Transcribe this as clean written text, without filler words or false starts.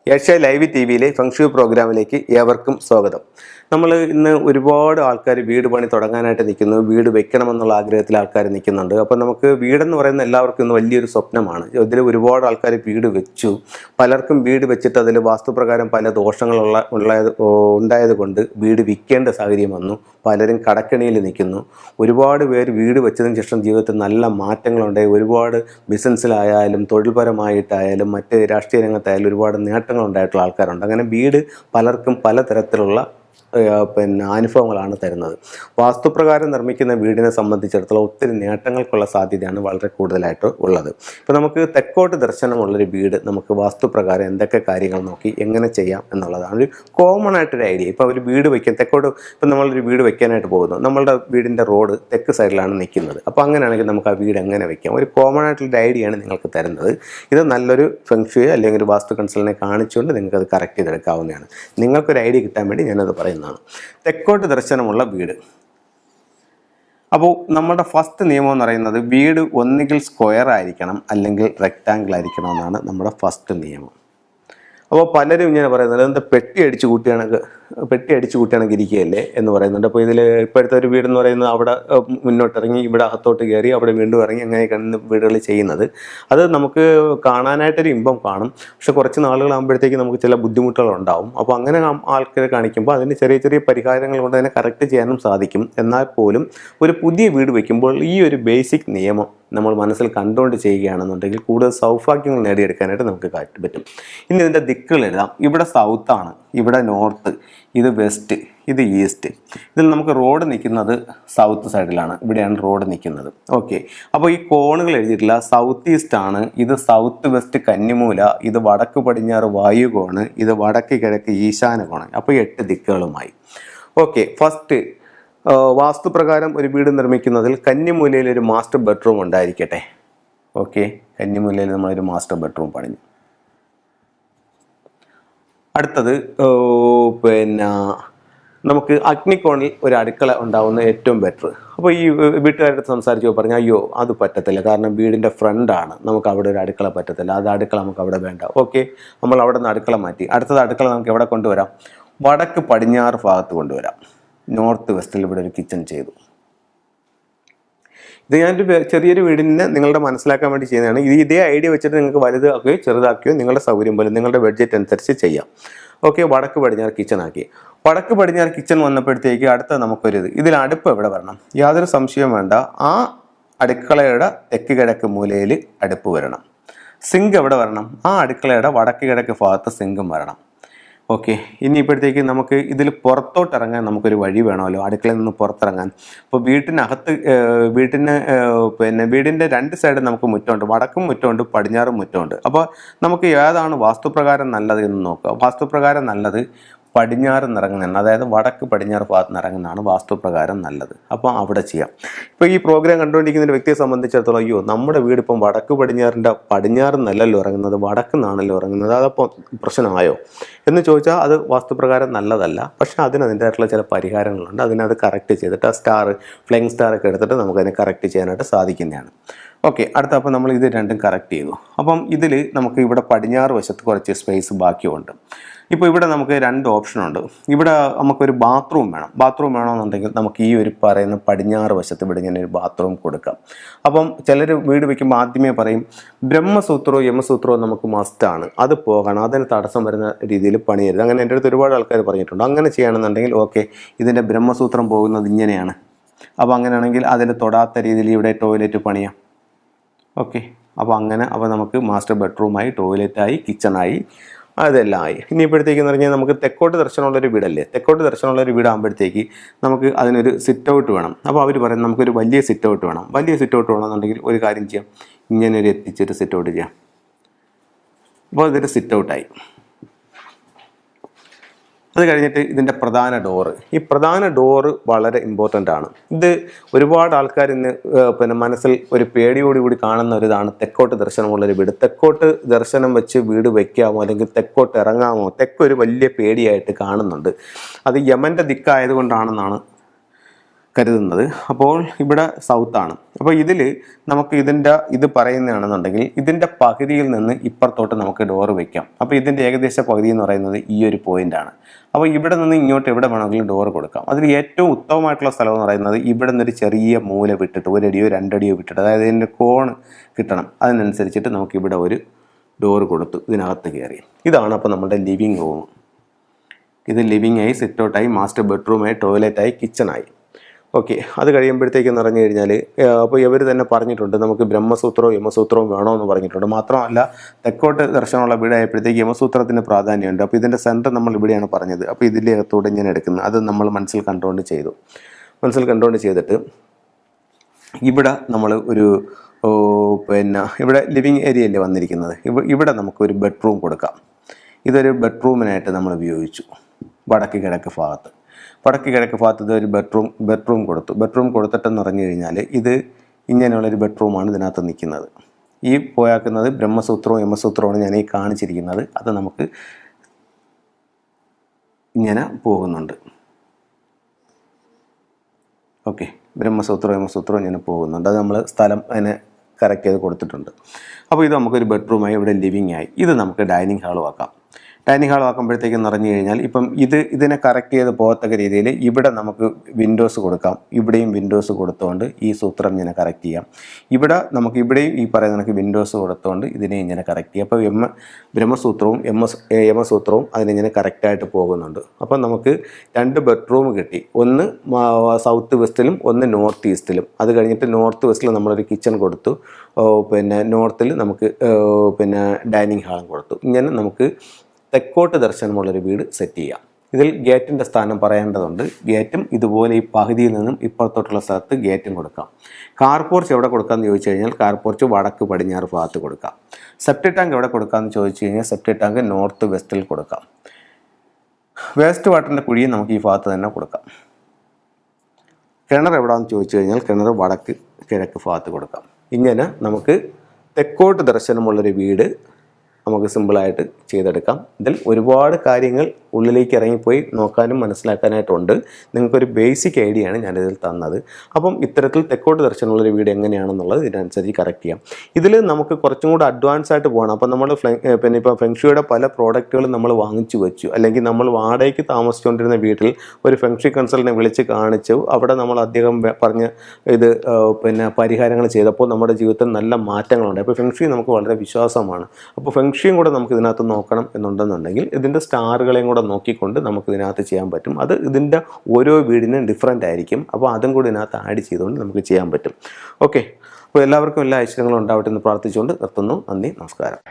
Asia live T വിയിലെ feng shui പ്രോഗ്രാമിലേക്ക് ഏവർക്കും സ്വാഗതം. നമ്മൾ ഇന്ന് ഒരുപാട് ആൾക്കാർ വീട് പണി തുടങ്ങാനായിട്ട് നിൽക്കുന്നു, വീട് വെക്കണമെന്നുള്ള ആഗ്രഹത്തിൽ ആൾക്കാർ നിൽക്കുന്നുണ്ട്. അപ്പോൾ നമുക്ക് വീടെന്ന് പറയുന്ന എല്ലാവർക്കും ഇന്ന് വലിയൊരു സ്വപ്നമാണ്. ഇതിൽ ഒരുപാട് ആൾക്കാർ വീട് വെച്ചു. പലർക്കും വീട് വെച്ചിട്ട് അതിൽ വാസ്തുപ്രകാരം പല ഉണ്ടായത് കൊണ്ട് വീട് വിൽക്കേണ്ട സാഹചര്യം വന്നു. പലരും കടക്കെണിയിൽ നിൽക്കുന്നു. ഒരുപാട് പേര് വീട് വെച്ചതിന് ശേഷം ജീവിതത്തിൽ നല്ല മാറ്റങ്ങളുണ്ടായി. ഒരുപാട് ബിസിനസ്സിലായാലും തൊഴിൽപരമായിട്ടായാലും മറ്റ് രാഷ്ട്രീയ രംഗത്തായാലും ഒരുപാട് നേട്ടങ്ങൾ ഉണ്ടായിട്ടുള്ള ആൾക്കാരുണ്ട്. അങ്ങനെ വീട് പലർക്കും പലതരത്തിലുള്ള അനുഭവങ്ങളാണ് തരുന്നത്. വാസ്തുപ്രകാരം നിർമ്മിക്കുന്ന വീടിനെ സംബന്ധിച്ചിടത്തോളം ഒത്തിരി നേട്ടങ്ങൾക്കുള്ള സാധ്യതയാണ് വളരെ കൂടുതലായിട്ട് ഉള്ളത്. ഇപ്പോൾ നമുക്ക് തെക്കോട്ട് ദർശനമുള്ളൊരു വീട് നമുക്ക് വാസ്തുപ്രകാരം എന്തൊക്കെ കാര്യങ്ങൾ നോക്കി എങ്ങനെ ചെയ്യാം എന്നുള്ളതാണ് ഒരു കോമൺ ആയിട്ടൊരു ഐഡിയ. ഇപ്പോൾ ഒരു വീട് വയ്ക്കാൻ ഇപ്പം നമ്മളൊരു വീട് വെക്കാനായിട്ട് പോകുന്നു, നമ്മളുടെ വീടിൻ്റെ റോഡ് തെക്ക് സൈഡിലാണ് നിൽക്കുന്നത്. അപ്പോൾ അങ്ങനെയാണെങ്കിൽ നമുക്ക് ആ വീട് എങ്ങനെ വെക്കാം, ഒരു കോമൺ ആയിട്ടുള്ളൊരു ഐഡിയയാണ് നിങ്ങൾക്ക് തരുന്നത്. ഇത് നല്ലൊരു ഫെങ്ഷുയെ അല്ലെങ്കിൽ ഒരു വാസ്തു കൺസൾട്ടിനെ കാണിച്ചുകൊണ്ട് നിങ്ങൾക്കത് കറക്റ്റ് ചെയ്തെടുക്കാവുന്നതാണ്. നിങ്ങൾക്കൊരു ഐഡിയ കിട്ടാൻ വേണ്ടി ഞാനത് പറയുന്നത്. തെക്കോട്ട് ദർശനമുള്ള വീട്. അപ്പോൾ നമ്മുടെ ഫസ്റ്റ് നിയമം എന്ന് പറയുന്നത് വീട് ഒന്നുകിൽ സ്ക്വയർ ആയിരിക്കണം അല്ലെങ്കിൽ റെക്റ്റാങ്കിൾ ആയിരിക്കണം എന്നാണ് നമ്മുടെ ഫസ്റ്റ് നിയമം. അപ്പോൾ പലരും ഇങ്ങനെ പറയുന്നത് എന്താ പെട്ടി അടിച്ചു കൂട്ടിയാണെങ്കിൽ ഇരിക്കുകയല്ലേ എന്ന് പറയുന്നുണ്ട്. അപ്പോൾ ഇതിൽ ഇപ്പോഴത്തെ ഒരു വീടെന്ന് പറയുന്നത് അവിടെ മുന്നോട്ടിറങ്ങി ഇവിടെ അകത്തോട്ട് കയറി അവിടെ വീണ്ടും ഇറങ്ങി അങ്ങനെയൊക്കെയാണ് വീടുകൾ ചെയ്യുന്നത്. അത് നമുക്ക് കാണാനായിട്ടൊരു ഇമ്പം കാണും, പക്ഷെ കുറച്ച് നാളുകളാകുമ്പോഴത്തേക്ക് നമുക്ക് ചില ബുദ്ധിമുട്ടുകളുണ്ടാവും. അപ്പോൾ അങ്ങനെ ആൾക്കാരെ കാണിക്കുമ്പോൾ അതിന് ചെറിയ ചെറിയ പരിഹാരങ്ങൾ കൊണ്ട് അതിനെ കറക്റ്റ് ചെയ്യാനും സാധിക്കും. എന്നാൽ പോലും ഒരു പുതിയ വീട് വയ്ക്കുമ്പോൾ ഈ ഒരു ബേസിക് നിയമം നമ്മൾ മനസ്സിൽ കണ്ടുകൊണ്ട് ചെയ്യുകയാണെന്നുണ്ടെങ്കിൽ കൂടുതൽ സൗഭാഗ്യങ്ങൾ നേടിയെടുക്കാനായിട്ട് നമുക്ക് പറ്റും. ഇനി ഇതിൻ്റെ ദിക്കുകൾ എഴുതാം. ഇവിടെ സൗത്താണ്, ഇവിടെ നോർത്ത്, ഇത് വെസ്റ്റ്, ഇത് ഈസ്റ്റ്. ഇതിൽ നമുക്ക് റോഡ് നിൽക്കുന്നത് സൗത്ത് സൈഡിലാണ്, ഇവിടെയാണ് റോഡ് നിൽക്കുന്നത്. ഓക്കെ, അപ്പോൾ ഈ കോണുകൾ എഴുതിയിട്ടില്ല. സൗത്ത് ഈസ്റ്റ് ആണ്, ഇത് സൗത്ത് വെസ്റ്റ് കന്നിമൂല, ഇത് വടക്ക് പടിഞ്ഞാറ് വായുകോണ്, ഇത് വടക്ക് കിഴക്ക് ഈശാന കോണ്. അപ്പോൾ 8 ദിക്കുകളുമായി. ഓക്കെ, ഫസ്റ്റ് വാസ്തുപ്രകാരം ഒരു വീട് നിർമ്മിക്കുന്നതിൽ കന്നിമൂലയിൽ ഒരു മാസ്റ്റർ ബെഡ്റൂം ഉണ്ടായിരിക്കട്ടെ. ഓക്കെ, കന്നിമൂലയിൽ നമ്മളൊരു മാസ്റ്റർ ബെഡ്റൂം പണിഞ്ഞു. അടുത്തത് നമുക്ക് അഗ്നികോണിൽ ഒരു അടുക്കള ഉണ്ടാവുന്ന ഏറ്റവും ബെറ്റർ. അപ്പോൾ ഈ വീട്ടുകാരുടെ സംസാരിച്ചപ്പോൾ പറഞ്ഞാൽ അയ്യോ അത് പറ്റത്തില്ല, കാരണം വീടിൻ്റെ ഫ്രണ്ടാണ്, നമുക്ക് അവിടെ ഒരു അടുക്കള പറ്റത്തില്ല, അത് അടുക്കള നമുക്ക് അവിടെ വേണ്ട. ഓക്കെ, നമ്മൾ അവിടെ നിന്ന് അടുക്കള മാറ്റി. അടുത്തത് അടുക്കള നമുക്ക് എവിടെ കൊണ്ടുവരാം? വടക്ക് പടിഞ്ഞാറ് ഭാഗത്ത് കൊണ്ടുവരാം. നോർത്ത് വെസ്റ്റിൽ ഇവിടെ ഒരു കിച്ചൺ ചെയ്തു. ഇത് ഞാനൊരു ചെറിയൊരു വീടിനെ നിങ്ങളുടെ മനസ്സിലാക്കാൻ വേണ്ടി ചെയ്യുന്നതാണ്. ഇതേ ഐഡിയ വെച്ചിട്ട് നിങ്ങൾക്ക് വലുതാക്കുകയോ ചെറുതാക്കുകയോ നിങ്ങളുടെ സൗകര്യം പോലെ നിങ്ങളുടെ ബഡ്ജറ്റ് അനുസരിച്ച് ചെയ്യാം. ഓക്കെ, വടക്ക് പടിഞ്ഞാറ് കിച്ചൺ ആക്കി. വടക്ക് പടിഞ്ഞാറ് കിച്ചൺ വന്നപ്പോഴത്തേക്ക് അടുത്ത ഇതിൽ അടുപ്പ് എവിടെ വരണം? യാതൊരു സംശയവും വേണ്ട, ആ അടുക്കളയുടെ തെക്ക് കിഴക്ക് മൂലയിൽ അടുപ്പ് വരണം. സിങ്ക് എവിടെ വരണം? ആ അടുക്കളയുടെ വടക്ക് കിഴക്ക് ഭാഗത്ത് സിങ്കും വരണം. ഓക്കെ, ഇനിയിപ്പോഴത്തേക്ക് നമുക്ക് ഇതിൽ പുറത്തോട്ട് ഇറങ്ങാൻ നമുക്കൊരു വഴി വേണമല്ലോ, അടുക്കളയിൽ നിന്ന് പുറത്തിറങ്ങാൻ. അപ്പോൾ വീട്ടിനകത്ത് വീടിൻ്റെ 2 സൈഡും നമുക്ക് മുറ്റമുണ്ട്, വടക്കും മുറ്റമുണ്ട് പടിഞ്ഞാറും മുറ്റമുണ്ട്. അപ്പോൾ നമുക്ക് ഏതാണ് വാസ്തുപ്രകാരം നല്ലത് എന്ന് നോക്കുക. വാസ്തുപ്രകാരം നല്ലത് പടിഞ്ഞാറ് നിറങ്ങുന്നതാണ്, അതായത് വടക്ക് പടിഞ്ഞാറ് ഭാഗത്ത് നിറങ്ങുന്നതാണ് വാസ്തുപ്രകാരം നല്ലത്. അപ്പോൾ അവിടെ ചെയ്യാം. ഇപ്പോൾ ഈ പ്രോഗ്രാം കണ്ടുകൊണ്ടിരിക്കുന്ന ഒരു വ്യക്തിയെ സംബന്ധിച്ചിടത്തോളം അയ്യോ നമ്മുടെ വീട് ഇപ്പം വടക്ക് പടിഞ്ഞാറ് നല്ലല്ലോ ഇറങ്ങുന്നത്, വടക്ക് നിന്നാണല്ലോ ഇറങ്ങുന്നത്, അതപ്പോൾ പ്രശ്നമായോ എന്ന് ചോദിച്ചാൽ അത് വാസ്തുപ്രകാരം നല്ലതല്ല. പക്ഷേ അതിൻ്റെതായിട്ടുള്ള ചില പരിഹാരങ്ങളുണ്ട്. അതിനത് കറക്റ്റ് ചെയ്തിട്ട് ആ ഫ്ലൈങ് സ്റ്റാറൊക്കെ എടുത്തിട്ട് നമുക്കതിനെ കറക്റ്റ് ചെയ്യാനായിട്ട് സാധിക്കുന്നതാണ്. ഓക്കെ, അടുത്ത അപ്പോൾ നമ്മൾ ഇത് രണ്ടും കറക്റ്റ് ചെയ്തു. അപ്പം ഇതിൽ നമുക്ക് ഇവിടെ പടിഞ്ഞാറ് വശത്ത് കുറച്ച് സ്പേസ് ബാക്കിയുണ്ട്. ഇപ്പോൾ ഇവിടെ നമുക്ക് 2 ഓപ്ഷനുണ്ട്. ഇവിടെ നമുക്കൊരു ബാത്റൂം വേണമെന്നുണ്ടെങ്കിൽ നമുക്ക് ഈ ഒരു പറയുന്ന പടിഞ്ഞാറ് വശത്ത് ഇവിടെ ഇങ്ങനെ ഒരു ബാത്റൂം കൊടുക്കാം. അപ്പം ചിലർ വീട് വയ്ക്കുമ്പോൾ ആദ്യമേ പറയും ബ്രഹ്മസൂത്രവും യമസൂത്രവും നമുക്ക് മസ്റ്റാണ്, അത് പോകണം, അതിന് തടസ്സം വരുന്ന രീതിയിൽ പണിയരുത്. അങ്ങനെ എൻ്റെ അടുത്ത് ഒരുപാട് ആൾക്കാർ പറഞ്ഞിട്ടുണ്ട്. അങ്ങനെ ചെയ്യുകയാണെന്നുണ്ടെങ്കിൽ ഓക്കെ, ഇതിൻ്റെ ബ്രഹ്മസൂത്രം പോകുന്നത് ഇങ്ങനെയാണ്, അപ്പോൾ അങ്ങനെയാണെങ്കിൽ അതിൽ തൊടാത്ത രീതിയിൽ ഇവിടെ ടോയ്ലറ്റ് പണിയാം. ഓക്കെ, അപ്പോൾ നമുക്ക് മാസ്റ്റർ ബെഡ്റൂമായി, ടോയ്ലറ്റായി, കിച്ചണായി, അതെല്ലാം ആയി. ഇനിയിപ്പോഴത്തേക്കെന്ന് പറഞ്ഞാൽ നമുക്ക് തെക്കോട്ട് ദർശനമുള്ളൊരു വീടല്ലേ, തെക്കോട്ട് ദർശനമുള്ളൊരു വീടാകുമ്പോഴത്തേക്ക് നമുക്ക് അതിനൊരു സിറ്റ് ഔട്ട് വേണം. അപ്പോൾ അവർ പറയും നമുക്കൊരു വലിയ സിറ്റ് ഔട്ട് വേണം. വേണമെന്നുണ്ടെങ്കിൽ ഒരു കാര്യം ചെയ്യാം, ഇങ്ങനെ എത്തിച്ചൊരു സിറ്റ് ഔട്ട് ചെയ്യാം. അപ്പോൾ ഇതൊരു സിറ്റ് ഔട്ടായി. അത് കഴിഞ്ഞിട്ട് ഇതിൻ്റെ ഈ പ്രധാന ഡോറ് വളരെ ഇമ്പോർട്ടൻ്റ് ആണ്. ഇത് ഒരുപാട് ആൾക്കാർ ഇന്ന് മനസ്സിൽ ഒരു പേടിയോടുകൂടി കാണുന്ന ഒരിതാണ് തെക്കോട്ട് ദർശനമുള്ളൊരു വീട്. തെക്കോട്ട് ദർശനം വെച്ച് വീട് വയ്ക്കാമോ അല്ലെങ്കിൽ തെക്കോട്ട് ഇറങ്ങാമോ, തെക്കൊരു വലിയ പേടിയായിട്ട് കാണുന്നുണ്ട്. അത് യമൻ്റെ ദിക്കായതുകൊണ്ടാണെന്നാണ് കരുതുന്നത്. അപ്പോൾ ഇവിടെ സൗത്താണ്. അപ്പോൾ ഇതിൽ നമുക്ക് ഇത് പറയുന്നതാണെന്നുണ്ടെങ്കിൽ ഇതിൻ്റെ പകുതിയിൽ നിന്ന് ഇപ്പുറത്തോട്ട് നമുക്ക് ഡോറ് വയ്ക്കാം. അപ്പോൾ ഇതിൻ്റെ ഏകദേശ പകുതി എന്ന് പറയുന്നത് ഈ ഒരു പോയിൻ്റാണ്. അപ്പോൾ ഇവിടെ നിന്ന് ഇങ്ങോട്ട് എവിടെ വേണമെങ്കിലും ഡോറ് കൊടുക്കാം. അതിൽ ഏറ്റവും ഉത്തമമായിട്ടുള്ള സ്ഥലം എന്ന് പറയുന്നത് ഇവിടെ നിന്നൊരു ചെറിയ മൂല വിട്ടിട്ട് 1 അടിയോ 2 അടിയോ വിട്ടിട്ട്, അതായത് ഇതിൻ്റെ കോണ് കിട്ടണം. അതിനനുസരിച്ചിട്ട് നമുക്കിവിടെ ഒരു ഡോറ് കൊടുത്തു ഇതിനകത്ത് കയറി. ഇതാണ് അപ്പോൾ നമ്മുടെ ലിവിങ് റൂം. ഇത് ലിവിങ് ആയി, സിറ്റ് ഔട്ടായി, മാസ്റ്റർ ബെഡ്റൂമായി, ടോയ്ലറ്റായി, കിച്ചണായി. ഓക്കെ, അത് കഴിയുമ്പോഴത്തേക്കെന്ന് പറഞ്ഞു കഴിഞ്ഞാൽ അപ്പോൾ ഇവർ തന്നെ പറഞ്ഞിട്ടുണ്ട് നമുക്ക് ബ്രഹ്മസൂത്രവും യമസൂത്രവും വേണമെന്ന് പറഞ്ഞിട്ടുണ്ട്. മാത്രമല്ല തെക്കോട്ട് ദർശനമുള്ള വീടായപ്പോഴത്തേക്ക് യമസൂത്രത്തിന് പ്രാധാന്യമുണ്ട്. അപ്പോൾ ഇതിൻ്റെ സെൻറ്റർ നമ്മൾ ഇവിടെയാണ് പറഞ്ഞത്. അപ്പോൾ ഇതിൻ്റെ അകത്തോടെ ഇങ്ങനെ എടുക്കുന്നത് അത് നമ്മൾ മനസ്സിൽ കണ്ടുകൊണ്ട് ചെയ്തിട്ട് ഇവിടെ നമ്മൾ ഒരു ഇവിടെ ലിവിങ് ഏരിയയല്ലേ വന്നിരിക്കുന്നത്. ഇവിടെ നമുക്കൊരു ബെഡ്റൂം കൊടുക്കാം. ഇതൊരു ബെഡ്റൂമിനായിട്ട് നമ്മൾ ഉപയോഗിച്ചു. വടക്ക് കിഴക്ക് ഭാഗത്ത് ഇതൊരു ബെഡ്റൂം കൊടുത്തു. ബെഡ്റൂം കൊടുത്തിട്ടെന്ന് പറഞ്ഞു കഴിഞ്ഞാൽ ഇത് ഇങ്ങനെയുള്ളൊരു ബെഡ്റൂമാണ് ഇതിനകത്ത് നിൽക്കുന്നത്. ഈ പോയാക്കുന്നത് ബ്രഹ്മസൂത്രവും യമസൂത്രവുമാണ് ഞാൻ ഈ കാണിച്ചിരിക്കുന്നത്. അത് നമുക്ക് ഇങ്ങനെ പോകുന്നുണ്ട്. ഓക്കെ, ബ്രഹ്മസൂത്രവും യമസൂത്രവും ഇങ്ങനെ പോകുന്നുണ്ട്. അത് നമ്മൾ സ്ഥലം അതിനെ കറക്റ്റ് ചെയ്ത് കൊടുത്തിട്ടുണ്ട്. അപ്പോൾ ഇത് നമുക്കൊരു ബെഡ്റൂമായി, ഇവിടെ ലിവിങ് ആയി. ഇത് നമുക്ക് ഡൈനിങ് ഹാളും ആക്കാം. ഡൈനിങ് ഹാൾ ആക്കുമ്പോഴത്തേക്കെന്ന് പറഞ്ഞു കഴിഞ്ഞാൽ ഇപ്പം ഇതിനെ കറക്റ്റ് ചെയ്ത് പോകത്തക്ക രീതിയിൽ ഇവിടെ നമുക്ക് വിൻഡോസ് കൊടുക്കാം. ഇവിടെയും വിൻഡോസ് കൊടുത്തുകൊണ്ട് ഈ സൂത്രം ഇങ്ങനെ കറക്റ്റ് ചെയ്യാം. ഇവിടെയും ഈ പറയുന്ന കണക്ക് വിൻഡോസ് കൊടുത്തുകൊണ്ട് ഇതിനെ ഇങ്ങനെ കറക്റ്റ് ചെയ്യാം. അപ്പോൾ ബ്രഹ്മസൂത്രവും യമസൂത്രവും അതിനിങ്ങനെ കറക്റ്റായിട്ട് പോകുന്നുണ്ട്. അപ്പം നമുക്ക് 2 ബെഡ്റൂം കിട്ടി. ഒന്ന് സൗത്ത് വെസ്റ്റിലും ഒന്ന് നോർത്ത് ഈസ്റ്റിലും. അത് കഴിഞ്ഞിട്ട് നോർത്ത് വെസ്റ്റിൽ നമ്മളൊരു കിച്ചൺ കൊടുത്തു. നോർത്തിൽ നമുക്ക് ഡൈനിങ് ഹാളും കൊടുത്തു. ഇങ്ങനെ നമുക്ക് തെക്കോട്ട് ദർശനമുള്ളൊരു വീട് സെറ്റ് ചെയ്യാം. ഇതിൽ ഗേറ്റിൻ്റെ സ്ഥാനം പറയേണ്ടതുണ്ട്. ഗേറ്റും ഇതുപോലെ ഈ പകുതിയിൽ നിന്നും ഇപ്പുറത്തോട്ടുള്ള സ്ഥലത്ത് ഗേറ്റും കൊടുക്കാം. കാർ പോർച്ച് എവിടെ കൊടുക്കാമെന്ന് ചോദിച്ചു കഴിഞ്ഞാൽ കാർ പോർച്ച് വടക്ക് പടിഞ്ഞാറ് ഭാഗത്ത് കൊടുക്കാം. സെപ്റ്റിക് ടാങ്ക് എവിടെ കൊടുക്കാമെന്ന് ചോദിച്ചു കഴിഞ്ഞാൽ സെപ്റ്റിക് ടാങ്ക് നോർത്ത് വെസ്റ്റിൽ കൊടുക്കാം. വേസ്റ്റ് വാട്ടറിൻ്റെ കുഴിയും നമുക്ക് ഈ ഭാഗത്ത് തന്നെ കൊടുക്കാം. കിണർ എവിടെയാണെന്ന് ചോദിച്ചു കഴിഞ്ഞാൽ കിണർ വടക്ക് കിഴക്ക് ഭാഗത്ത് കൊടുക്കാം. ഇങ്ങനെ നമുക്ക് തെക്കോട്ട് ദർശനമുള്ളൊരു വീട് നമുക്ക് സിമ്പിളായിട്ട് ചെയ്തെടുക്കാം. ഇതിൽ ഒരുപാട് കാര്യങ്ങൾ ഉള്ളിലേക്ക് ഇറങ്ങിപ്പോയി നോക്കാനും മനസ്സിലാക്കാനായിട്ടുണ്ട്. നിങ്ങൾക്കൊരു ബേസിക് ഐഡിയ ആണ് ഞാനിതിൽ തന്നത്. അപ്പം ഇത്തരത്തിൽ തെക്കോട്ട് ദർശനമുള്ളൊരു വീട് എങ്ങനെയാണെന്നുള്ളത് ഇതിനനുസരിച്ച് കറക്റ്റ് ചെയ്യാം. ഇതിൽ നമുക്ക് കുറച്ചും കൂടെ അഡ്വാൻസ് ആയിട്ട് പോകണം. അപ്പം നമ്മൾ ഇപ്പോൾ ഫെങ്ഷുയുടെ പല പ്രോഡക്റ്റുകളും നമ്മൾ വാങ്ങിച്ചു വെച്ചു, അല്ലെങ്കിൽ നമ്മൾ വാടകയ്ക്ക് താമസിച്ചുകൊണ്ടിരുന്ന വീട്ടിൽ ഒരു ഫെങ്ഷു കൺസൾട്ടിനെ വിളിച്ച് കാണിച്ചു. അവിടെ നമ്മൾ അദ്ദേഹം പറഞ്ഞ ഇത് പരിഹാരങ്ങൾ ചെയ്തപ്പോൾ നമ്മുടെ ജീവിതത്തിൽ നല്ല മാറ്റങ്ങളുണ്ട്. അപ്പോൾ ഫെങ്ഷു നമുക്ക് വളരെ വിശ്വാസമാണ്. അപ്പോൾ ഫെങ്ഷിയും കൂടെ നമുക്ക് ഇതിനകത്ത് നോക്കണം എന്നുണ്ടെന്നുണ്ടെങ്കിൽ ഇതിൻ്റെ സ്റ്റാറുകളെയും കൂടെ നോക്കിക്കൊണ്ട് നമുക്ക് ഇതിനകത്ത് ചെയ്യാൻ പറ്റും. അത് ഇതിൻ്റെ ഓരോ വീടിനും ഡിഫറൻ്റ് ആയിരിക്കും. അപ്പോൾ അതും കൂടി ഇതിനകത്ത് ആഡ് ചെയ്തുകൊണ്ട് നമുക്ക് ചെയ്യാൻ പറ്റും. ഓക്കെ, അപ്പോൾ എല്ലാവർക്കും എല്ലാ ഐശ്വര്യങ്ങളും ഉണ്ടാവട്ടെ എന്ന് പ്രാർത്ഥിച്ചുകൊണ്ട് നിർത്തുന്നു. നന്ദി, നമസ്കാരം.